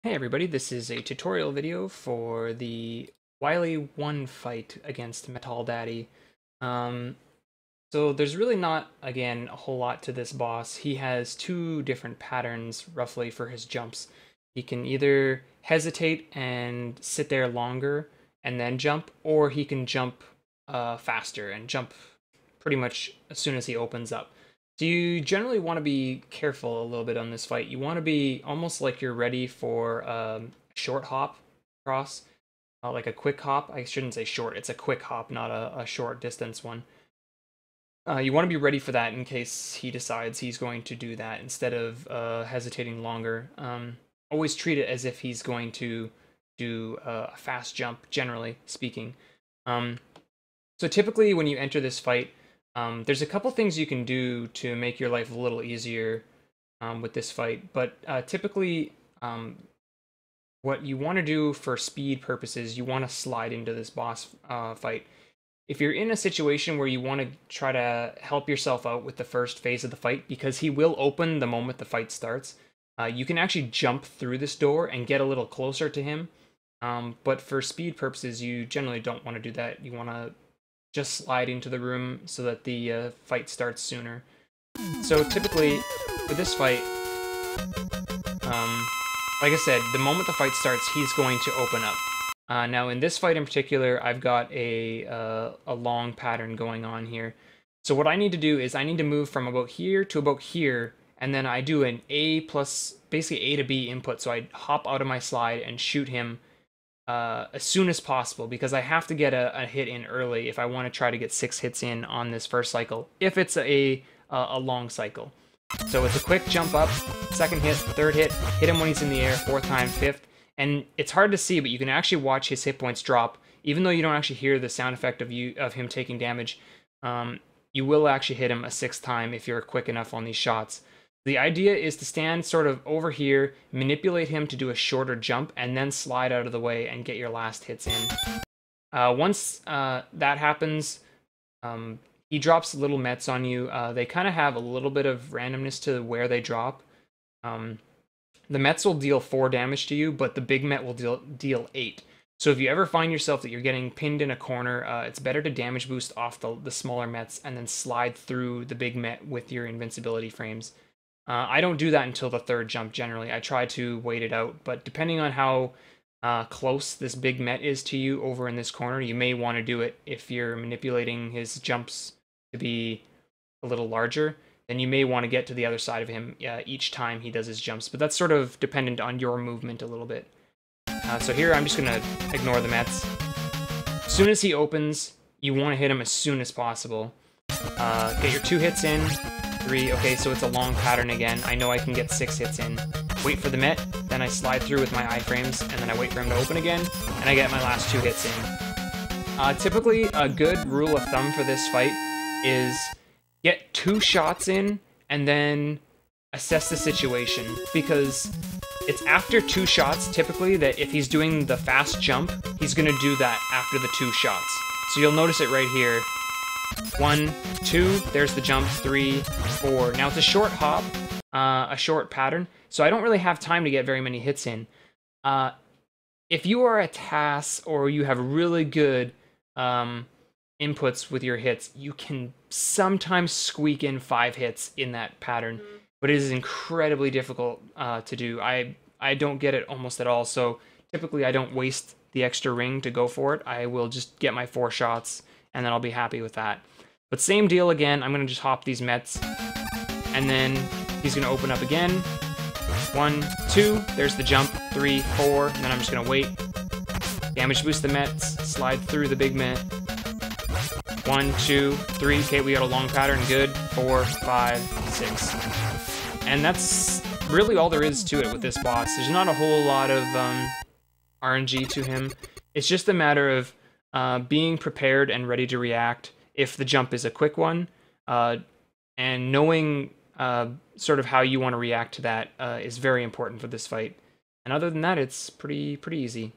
Hey everybody, this is a tutorial video for the Wily 1 fight against Metall Daddy. Um, so there's really not, again, a whole lot to this boss. He has two different patterns, roughly, for his jumps. He can either hesitate and sit there longer and then jump, or he can jump faster and jump pretty much as soon as he opens up. So you generally want to be careful a little bit on this fight. You want to be almost like you're ready for a short hop cross, like a quick hop. I shouldn't say short, it's a quick hop, not a short distance one. You want to be ready for that in case he decides he's going to do that instead of hesitating longer. Always treat it as if he's going to do a fast jump, generally speaking. So typically when you enter this fight, there's a couple things you can do to make your life a little easier with this fight, but typically what you want to do for speed purposes, you want to slide into this boss fight. If you're in a situation where you want to try to help yourself out with the first phase of the fight, because he will open the moment the fight starts, you can actually jump through this door and get a little closer to him. But for speed purposes, you generally don't want to do that. You want to just slide into the room so that the fight starts sooner. So typically, with this fight, like I said, the moment the fight starts, he's going to open up. Now, in this fight in particular, I've got a long pattern going on here. So what I need to do is I need to move from about here to about here, and then I do an A plus, basically A to B input. So I hop out of my slide and shoot him as soon as possible, because I have to get a hit in early if I want to try to get 6 hits in on this first cycle, if it's a long cycle. So it's a quick jump up, second hit, third hit him when he's in the air, fourth time, fifth, and it's hard to see, but you can actually watch his hit points drop, even though you don't actually hear the sound effect of him taking damage. You will actually hit him a 6th time if you're quick enough on these shots. The idea is to stand sort of over here, manipulate him to do a shorter jump, and then slide out of the way and get your last hits in. Once that happens, he drops little mets on you. They kind of have a little bit of randomness to where they drop. The mets will deal 4 damage to you, but the big met will deal 8. So if you ever find yourself that you're getting pinned in a corner, it's better to damage boost off the smaller mets and then slide through the big met with your invincibility frames. I don't do that until the 3rd jump generally. I try to wait it out, but depending on how close this big met is to you over in this corner, you may want to do it if you're manipulating his jumps to be a little larger. Then you may want to get to the other side of him each time he does his jumps, but that's sort of dependent on your movement a little bit. So here I'm just going to ignore the mets. As soon as he opens, you want to hit him as soon as possible. Get your 2 hits in. 3, okay, so it's a long pattern again. I know I can get 6 hits in. Wait for the met, then I slide through with my iframes, and then I wait for him to open again, and I get my last 2 hits in. Typically, a good rule of thumb for this fight is get 2 shots in, and then assess the situation, because it's after 2 shots, typically, that if he's doing the fast jump, he's going to do that after the 2 shots. So you'll notice it right here. 1, 2, there's the jump, 3, 4. Now it's a short hop, a short pattern, so I don't really have time to get very many hits in. If you are a TAS or you have really good inputs with your hits, you can sometimes squeak in 5 hits in that pattern, but it is incredibly difficult to do. I don't get it almost at all, so typically I don't waste the extra ring to go for it. I will just get my 4 shots, and then I'll be happy with that. But same deal again, I'm going to just hop these mets, and then he's going to open up again. 1, 2, there's the jump, 3, 4, and then I'm just going to wait. Damage boost the mets, slide through the big met. 1, 2, 3, okay, we got a long pattern, good. 4, 5, 6. And that's really all there is to it with this boss. There's not a whole lot of RNG to him. It's just a matter of being prepared and ready to react if the jump is a quick one, and knowing sort of how you want to react to that is very important for this fight. And other than that, it's pretty easy.